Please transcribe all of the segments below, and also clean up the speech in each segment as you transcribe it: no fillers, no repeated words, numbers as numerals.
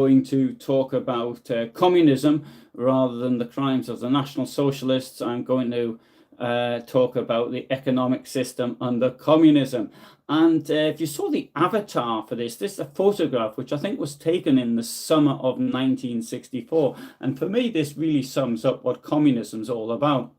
going to talk about communism rather than the crimes of the National Socialists. I'm going to talk about the economic system under communism. And if you saw the avatar for this is a photograph which I think was taken in the summer of 1964. And for me, this really sums up what communism is all about.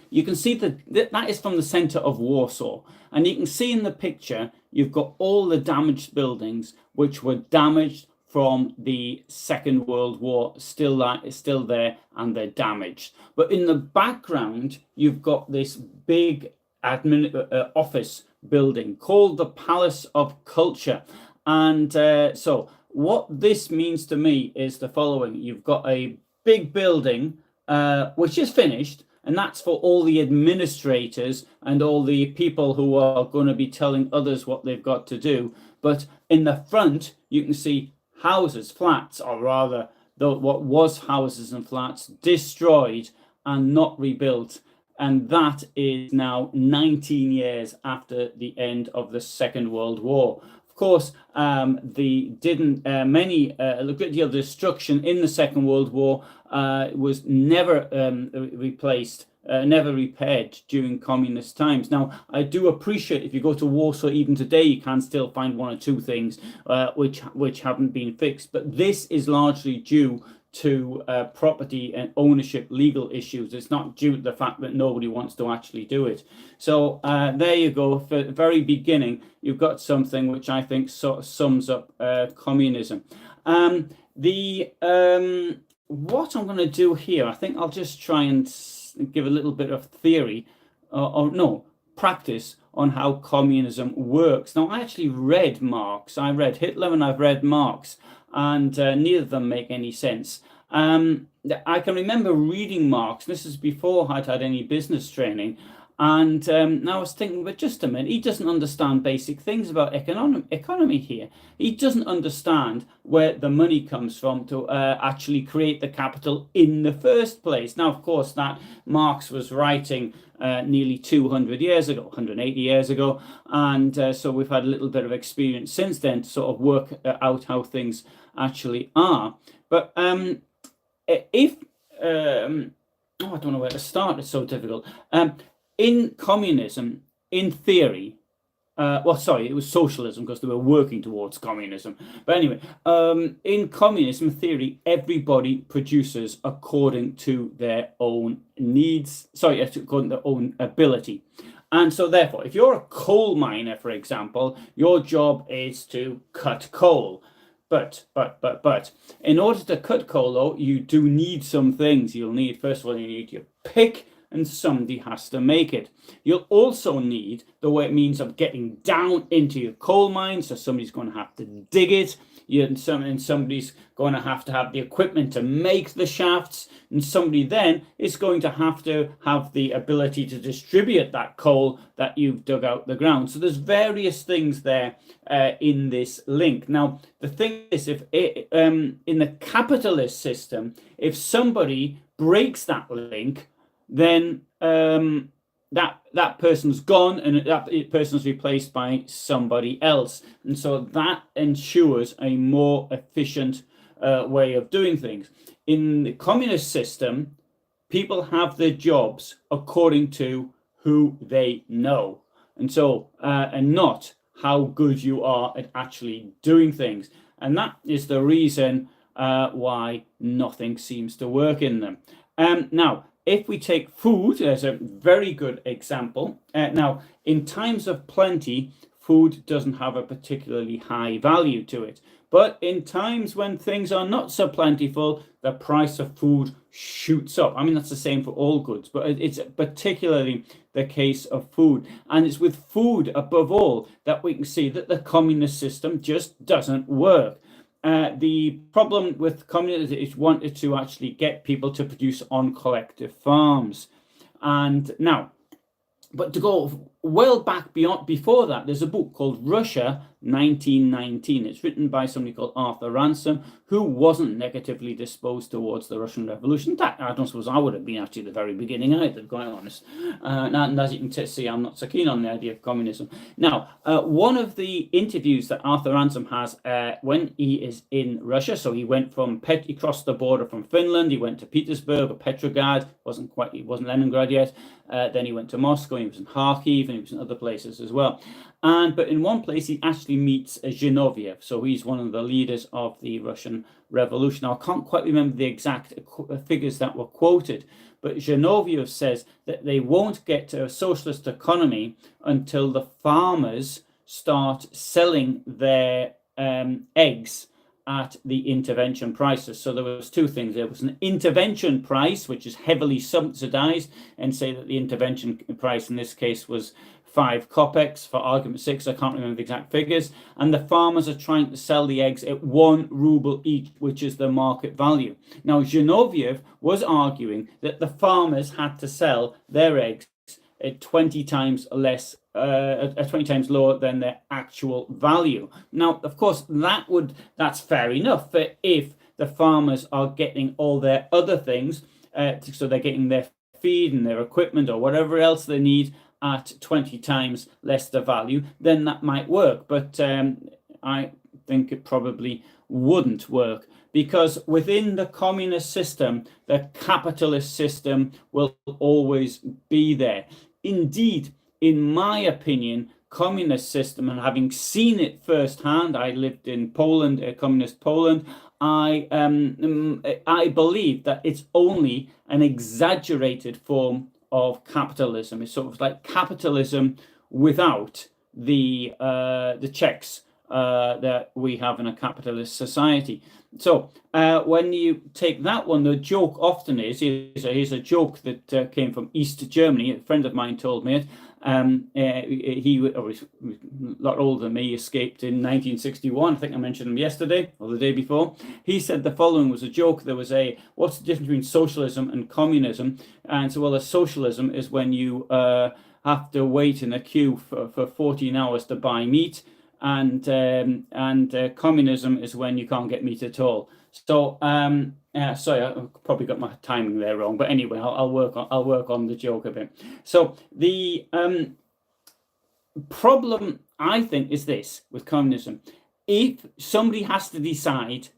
You can see that is from the center of Warsaw. And you can see in the picture, you've got all the damaged buildings which were damaged from the Second World War, still there, and they're damaged. But in the background, you've got this big office building called the Palace of Culture. And so what this means to me is the following. You've got a big building which is finished, and that's for all the administrators and all the people who are going to be telling others what they've got to do. But in the front, you can see houses, flats, or rather what was houses and flats, destroyed and not rebuilt. And that is now 19 years after the end of the Second World War. Of course, a great deal of destruction in the Second World War was never replaced, never repaired during communist times. Now, I do appreciate if you go to Warsaw even today, you can still find one or two things which haven't been fixed. But this is largely due to property and ownership legal issues. It's not due to the fact that nobody wants to actually do it. So there you go. For the very beginning, you've got something which I think sort of sums up communism. What I'm going to do here, I think I'll just try and give a little bit of theory, practice on how communism works. Now, I actually read Marx. I read Hitler and I've read Marx, and neither of them make any sense. I can remember reading Marx. This is before I'd had any business training. And now I was thinking, but just a minute, he doesn't understand basic things about economy here. He doesn't understand where the money comes from to actually create the capital in the first place. Now, of course, that Marx was writing nearly 200 years ago, 180 years ago. And so we've had a little bit of experience since then to sort of work out how things actually are. But I don't know where to start. It's so difficult. In communism, in theory, it was socialism because they were working towards communism. But anyway, in communism theory, everybody produces according to their own needs, according to their own ability. And so therefore, if you're a coal miner, for example, your job is to cut coal. But, in order to cut coal, though, you do need some things. First of all, you need your pick, and somebody has to make it. You'll also need the means of getting down into your coal mine, so somebody's going to have to dig it, and somebody's going to have the equipment to make the shafts, and somebody then is going to have the ability to distribute that coal that you've dug out the ground. So there's various things there in this link. Now, the thing is, if in the capitalist system, if somebody breaks that link, then that person's gone and that person's replaced by somebody else. And so that ensures a more efficient way of doing things. In the communist system, people have their jobs according to who they know. And so, and not how good you are at actually doing things. And that is the reason why nothing seems to work in them. Now, if we take food as a very good example, now in times of plenty, food doesn't have a particularly high value to it. But in times when things are not so plentiful, the price of food shoots up. I mean, that's the same for all goods, but it's particularly the case of food. And it's with food above all that we can see that the communist system just doesn't work. The problem with communism is wanted to actually get people to produce on collective farms. And now, but to go well back before that, there's a book called Russia 1919. It's written by somebody called Arthur Ransom, who wasn't negatively disposed towards the Russian Revolution. In fact, I don't suppose I would have been actually at the very beginning either, quite honest. And as you can see, I'm not so keen on the idea of communism. Now, one of the interviews that Arthur Ransom has when he is in Russia, so he went from he crossed the border from Finland, he went to Petersburg or Petrograd, he wasn't Leningrad yet. Then he went to Moscow, he was in Kharkiv, and he was in other places as well. But in one place, he actually meets Zinoviev. So he's one of the leaders of the Russian Revolution. Now, I can't quite remember the exact figures that were quoted, but Zinoviev says that they won't get to a socialist economy until the farmers start selling their eggs at the intervention prices. So there was two things. There was an intervention price, which is heavily subsidized, and say that the intervention price in this case was 5 kopecks, for argument's sake. I can't remember the exact figures. And the farmers are trying to sell the eggs at 1 ruble each, which is the market value. Now, Zinoviev was arguing that the farmers had to sell their eggs at 20 times less, 20 times lower than their actual value. Now, of course, that's fair enough if the farmers are getting all their other things, so they're getting their feed and their equipment or whatever else they need at 20 times less the value, then that might work. But I think it probably wouldn't work, because within the communist system, the capitalist system will always be there. Indeed, in my opinion, communist system, and having seen it firsthand, I lived in Poland, communist Poland, I believe that it's only an exaggerated form of capitalism. It's sort of like capitalism without the checks that we have in a capitalist society. So when you take that one, the joke often is, here's a joke that came from East Germany. A friend of mine told me it. He was a lot older than me, escaped in 1961. I think I mentioned him yesterday or the day before. He said the following was a joke. There was what's the difference between socialism and communism? And so, well, a socialism is when you have to wait in a queue for 14 hours to buy meat. And communism is when you can't get meat at all. So sorry, I probably got my timing there wrong, but anyway, I'll work on the joke a bit. So the problem, I think, is this with communism: if somebody has to decide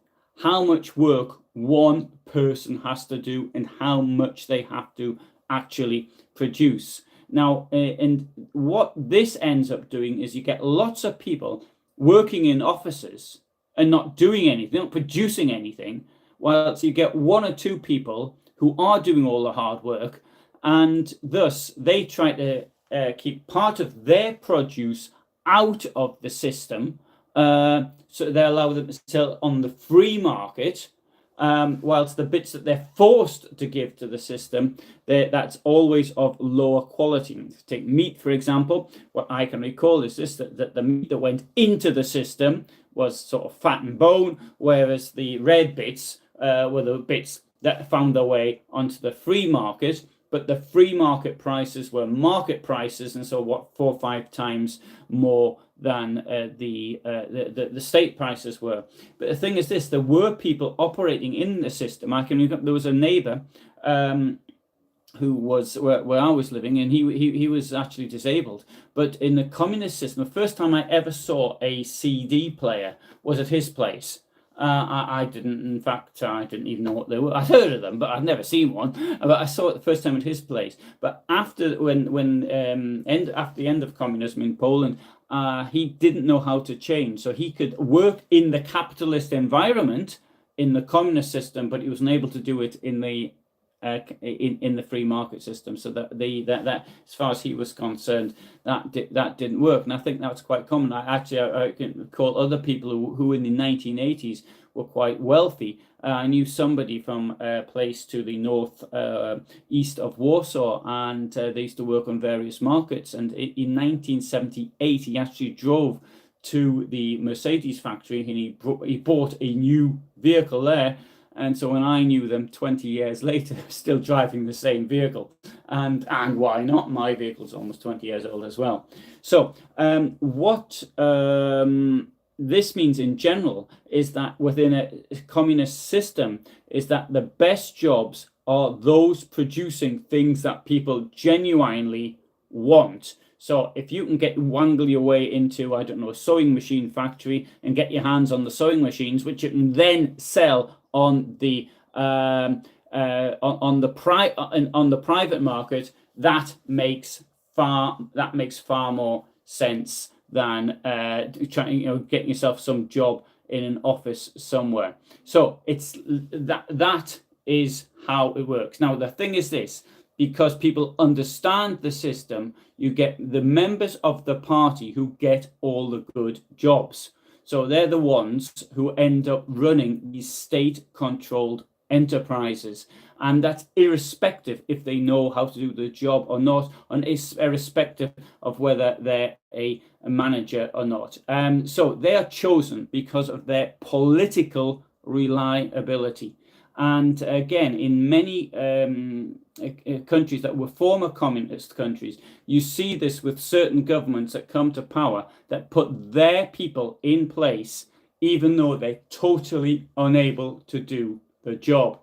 how much work one person has to do and how much they have to actually produce. Now, and what this ends up doing is you get lots of people working in offices and not doing anything, not producing anything, whilst you get 1 or 2 people who are doing all the hard work, and thus they try to keep part of their produce out of the system, so they allow them to sell on the free market, whilst the bits that they're forced to give to the system, that's always of lower quality. Take meat, for example. What I can recall is this, that the meat that went into the system was sort of fat and bone, whereas the red bits were the bits that found their way onto the free market. But the free market prices were market prices, and so 4 or 5 times more than the state prices were. But the thing is this: there were people operating in the system. There was a neighbor who was where I was living, and he was actually disabled. But in the communist system, the first time I ever saw a CD player was at his place. I didn't, in fact, I didn't even know what they were. I'd heard of them, but I'd never seen one. But I saw it the first time at his place. But after after the end of communism in Poland, he didn't know how to change. So he could work in the capitalist environment in the communist system, but he wasn't able to do it in the free market system. So that as far as he was concerned, that didn't work. And I think that's quite common. I can call other people who in the 1980s were quite wealthy. I knew somebody from a place to the north east of Warsaw, and they used to work on various markets. And in 1978, he actually drove to the Mercedes factory, and he bought a new vehicle there. And so when I knew them 20 years later, still driving the same vehicle. And why not? My vehicle's almost 20 years old as well. So what this means in general is that within a communist system is that the best jobs are those producing things that people genuinely want. So if you can wangle your way into, I don't know, a sewing machine factory and get your hands on the sewing machines, which you can then sell on the private market, that makes far more sense than trying, getting yourself some job in an office somewhere. So it's that is how it works. Now the thing is this: because people understand the system, you get the members of the party who get all the good jobs. So they're the ones who end up running these state-controlled enterprises. And that's irrespective if they know how to do the job or not, and it's irrespective of whether they're a manager or not. So they are chosen because of their political reliability. And again, in many countries that were former communist countries, you see this with certain governments that come to power that put their people in place, even though they're totally unable to do the job.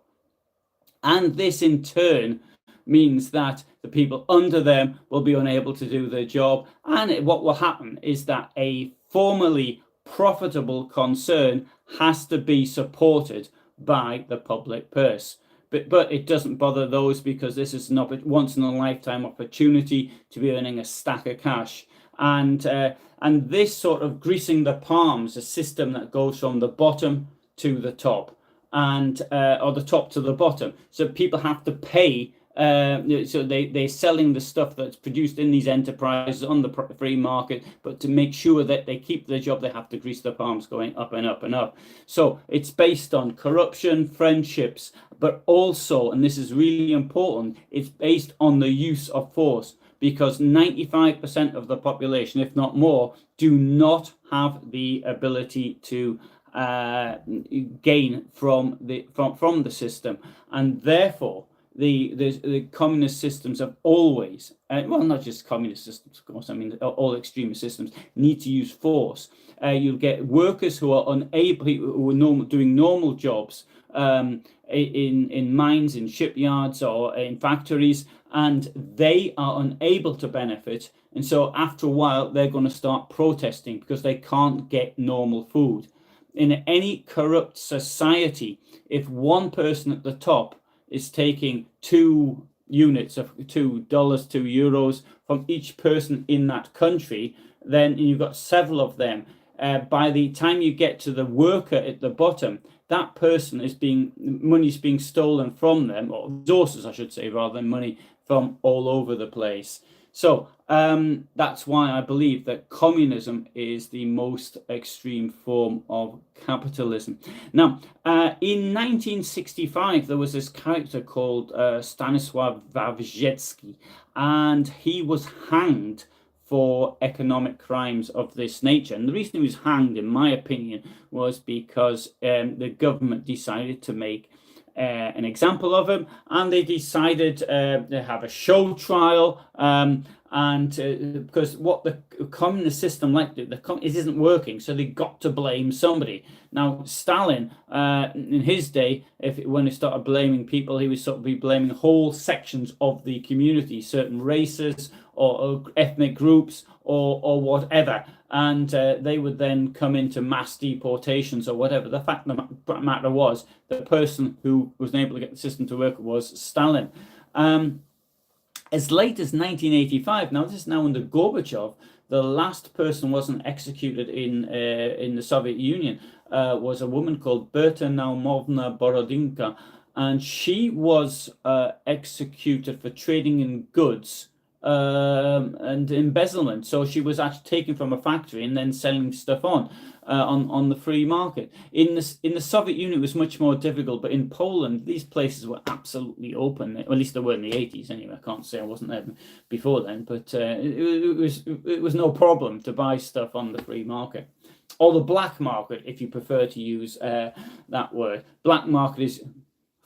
And this in turn means that the people under them will be unable to do their job. And what will happen is that a formerly profitable concern has to be supported by the public purse. But it doesn't bother those, because this is an once in a lifetime opportunity to be earning a stack of cash. And this sort of greasing the palms, a system that goes from the bottom to the top, and or the top to the bottom. So people have to pay. So they're selling the stuff that's produced in these enterprises on the free market, but to make sure that they keep their job, they have to grease their palms going up and up and up. So it's based on corruption, friendships, but also, and this is really important, it's based on the use of force, because 95% of the population, if not more, do not have the ability to gain from the system, and therefore the communist systems have always, well, not just communist systems, of course, I mean all extremist systems need to use force. You'll get workers who are unable, who are doing normal jobs in mines, in shipyards, or in factories, and they are unable to benefit. And so after a while, they're going to start protesting because they can't get normal food. In any corrupt society, if one person at the top is taking 2 units of $2, €2 from each person in that country, then you've got several of them. By the time you get to the worker at the bottom, that person money's being stolen from them, or resources, I should say, rather than money, from all over the place. So that's why I believe that communism is the most extreme form of capitalism. Now, in 1965, there was this character called Stanisław Wawrzecki, and he was hanged for economic crimes of this nature. And the reason he was hanged, in my opinion, was because the government decided to make an example of him, and they decided to have a show trial, because what the communist system like it isn't working, so they got to blame somebody. Now Stalin, in his day, when he started blaming people, he would sort of be blaming whole sections of the community, certain races or ethnic groups or whatever, and they would then come into mass deportations or whatever. The fact of the matter was, the person who was unable to get the system to work was Stalin. As late as 1985, now this is now under Gorbachev, the last person wasn't executed in the Soviet Union was a woman called Berta Naumovna Borodinka, and she was executed for trading in goods and embezzlement. So she was actually taken from a factory and then selling stuff on the free market. In the Soviet Union, it was much more difficult, but in Poland, these places were absolutely open. At least they were in the 80s anyway. I can't say I wasn't there before then, but it was no problem to buy stuff on the free market. or the black market, if you prefer to use that word. Black market is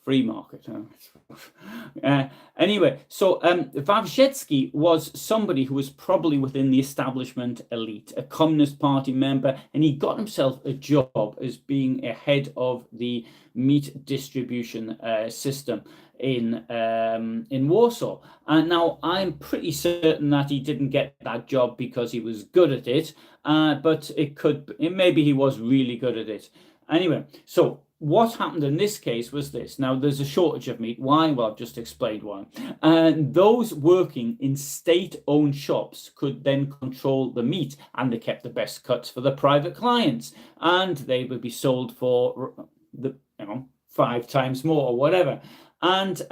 free market. Anyway, so Wawrzecki was somebody who was probably within the establishment elite, a Communist Party member, and he got himself a job as being a head of the meat distribution system in Warsaw. And now I'm pretty certain that he didn't get that job because he was good at it, but maybe he was really good at it. Anyway, so what happened in this case was this. Now, there's a shortage of meat. Why? Well, I've just explained why. And those working in state-owned shops could then control the meat, and they kept the best cuts for the private clients, and they would be sold for 5 times more or whatever. And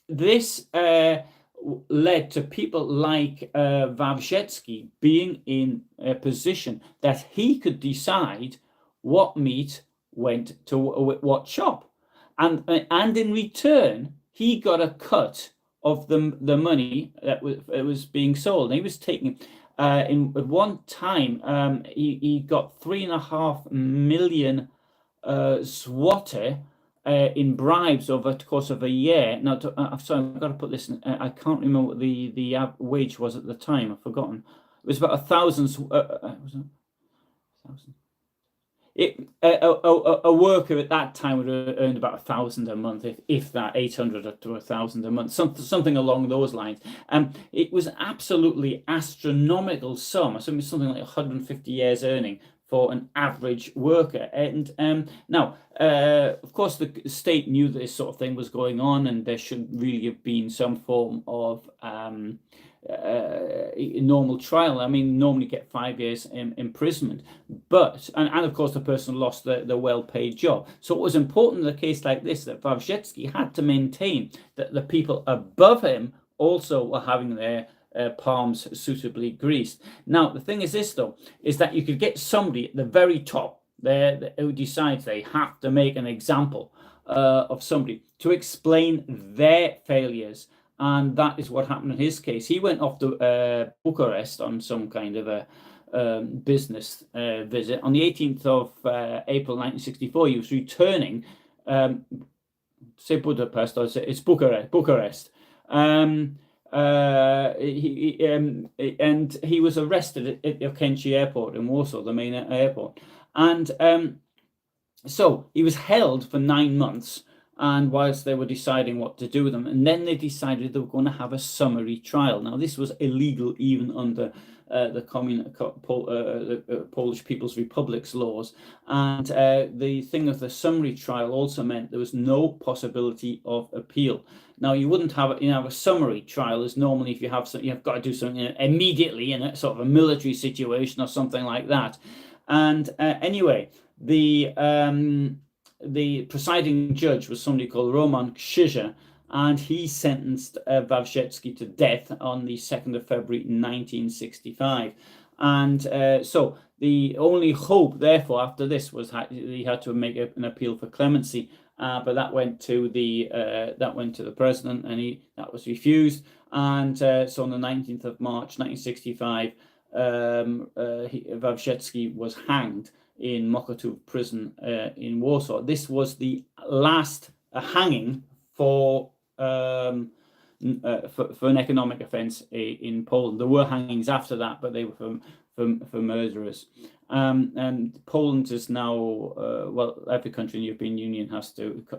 this led to people like Wawrzecki being in a position that he could decide what meat went to what shop, and in return he got a cut of the money that was being sold. And he was taking in at one time he got 3.5 million zloty in bribes over the course of a year. Now, sorry, I've got to put this in, I can't remember what the wage was at the time. I've forgotten. It was about 1,000. Was it 1,000? A worker at that time would have earned about 1,000 a month, if that, 800 to 1,000 a month, something along those lines. It was absolutely astronomical sum, something like 150 years earning for an average worker. And now, of course, the state knew that this sort of thing was going on, and there should really have been some form of normal trial. I mean, normally get 5 years imprisonment, but and of course the person lost the well-paid job. So it was important in a case like this that Wawrzecki had to maintain that the people above him also were having their palms suitably greased. Now the thing is this, though, is that you could get somebody at the very top there who decides they have to make an example of somebody to explain their failures. And that is what happened in his case. He went off to Bucharest on some kind of a business visit. On the 18th of April 1964, he was returning, say Budapest, or say it's Bucharest. And he was arrested at Okęcie Airport in Warsaw, the main airport. And so he was held for 9 months. And whilst they were deciding what to do with them, and then they decided they were going to have a summary trial. Now, this was illegal even under the Polish People's Republic's laws. And the thing of the summary trial also meant there was no possibility of appeal. Now, you wouldn't have a summary trial is normally if you have something, you've got to do something immediately in a sort of a military situation or something like that. And anyway, the presiding judge was somebody called Roman Krzyża, and he sentenced Wawrzecki to death on the 2nd of February 1965. And so the only hope, therefore, after this was he had to make an appeal for clemency, but that went to the president, and that was refused. And so on the 19th of March 1965, Wawrzecki was hanged in Mokotów prison in Warsaw. This was the last hanging for an economic offence in Poland. There were hangings after that, but they were for murderers. And Poland is now, well, every country in the European Union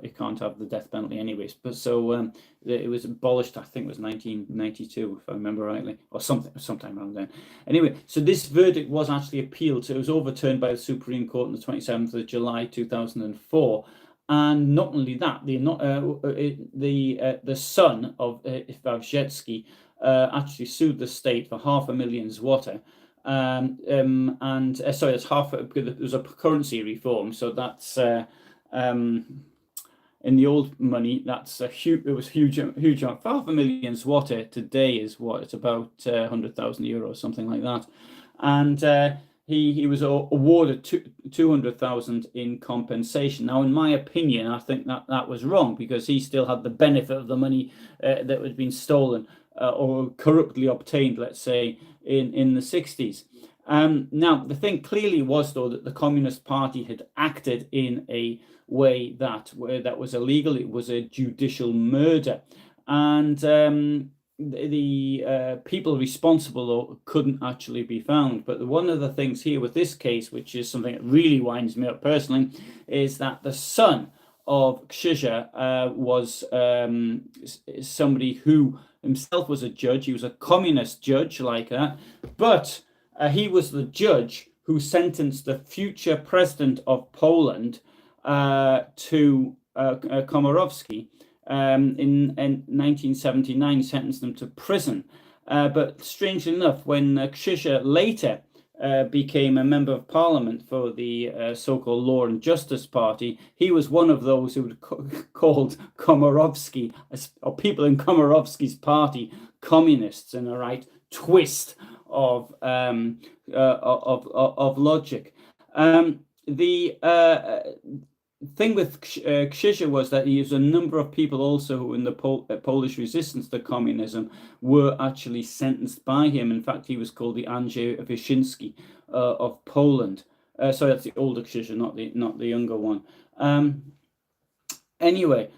it can't have the death penalty anyways. But so it was abolished, I think it was 1992, if I remember rightly, or sometime around then. Anyway, so this verdict was actually appealed. So it was overturned by the Supreme Court on the 27th of July 2004. And not only that, the son of Wawrzecki actually sued the state for 500,000 zloty. Sorry, it's half because there was a currency reform, so that's in the old money, that's it was huge. 500,000 zloty today is what, it's about 100,000 euros, something like that. And he was awarded 200,000 in compensation. Now, in my opinion, I think that was wrong, because he still had the benefit of the money that had been stolen or corruptly obtained, let's say, in the 60s. Now, the thing clearly was, though, that the Communist Party had acted in a way that was illegal. It was a judicial murder. And the people responsible, though, couldn't actually be found. But one of the things here with this case, which is something that really winds me up personally, is that the son of Krzyża was somebody who himself was a judge. He was a communist judge like that, but he was the judge who sentenced the future president of Poland to Komorowski in 1979, sentenced him to prison. But strangely enough, when Krzyża later became a member of parliament for the so-called Law and Justice Party, he was one of those who would called Komorowski, or people in Komorowski's party, communists, in a right twist of logic. The thing with Krzyża was that he was a number of people also who in the Polish resistance to communism were actually sentenced by him. In fact, he was called the Andrzej Wyszynski of Poland. So that's the older Krzyża, not the younger one. Anyway,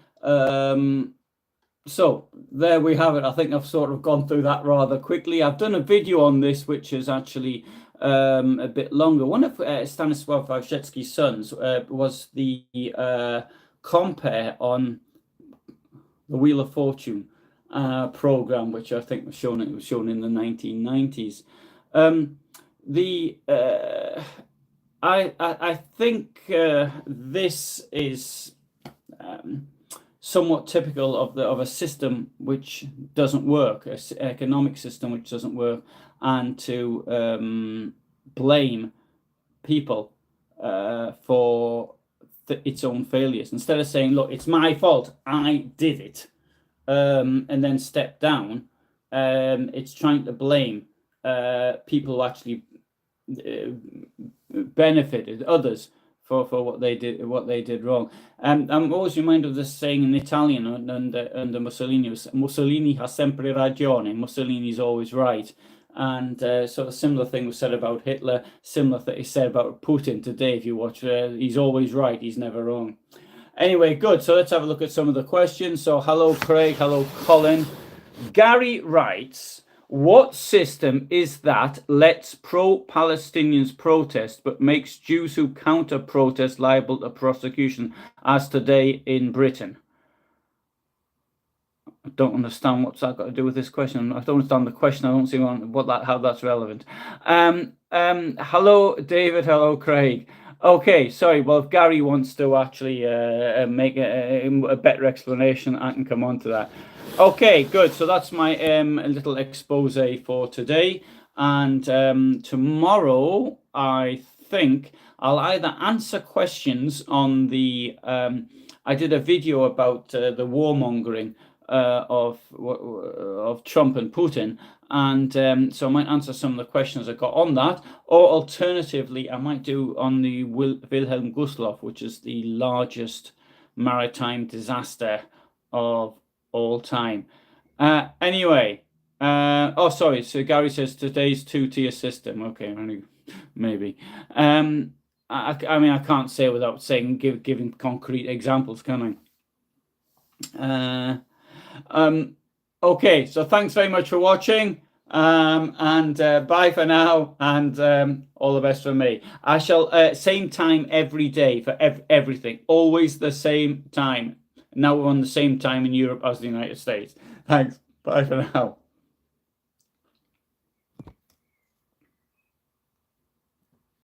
so there we have it. I think I've sort of gone through that rather quickly. I've done a video on this, which is actually a bit longer. One of Stanisław Wawrzecki's sons was the compare on the Wheel of Fortune program, which I think was shown. It was shown in the 1990s. I think this is somewhat typical of a system which doesn't work, an economic system which doesn't work, and to blame people for its own failures instead of saying, "Look, it's my fault. I did it," and then step down. It's trying to blame people who actually benefited others for what they did wrong. I'm always reminded of this saying in Italian under Mussolini: "Mussolini ha sempre ragione." Mussolini's always right. And sort of similar thing was said about Hitler. Similar thing is said about Putin today. If you watch, he's always right. He's never wrong. Anyway, good. So let's have a look at some of the questions. So hello, Craig. Hello, Colin. Gary writes, what system is that lets pro-Palestinians protest but makes Jews who counter-protest liable to prosecution, as today in Britain? I don't understand what's that got to do with this question. I don't understand the question. I don't see how that's relevant. Hello, David. Hello, Craig. Okay, sorry. Well, if Gary wants to actually make a better explanation, I can come on to that. Okay, good. So that's my little expose for today. And tomorrow, I think I'll either answer questions on the... I did a video about the warmongering of Trump and Putin, and so I might answer some of the questions I got on that, or alternatively I might do on the Wilhelm Gustloff, which is the largest maritime disaster of all time. Anyway, oh sorry, so Gary says today's two-tier system. Okay, maybe. I mean, I can't say without saying giving concrete examples, can I? Okay, so thanks very much for watching, and bye for now, and all the best from me. I shall same time every day for everything, always the same time. Now we're on the same time in Europe as the United States. Thanks, bye for now.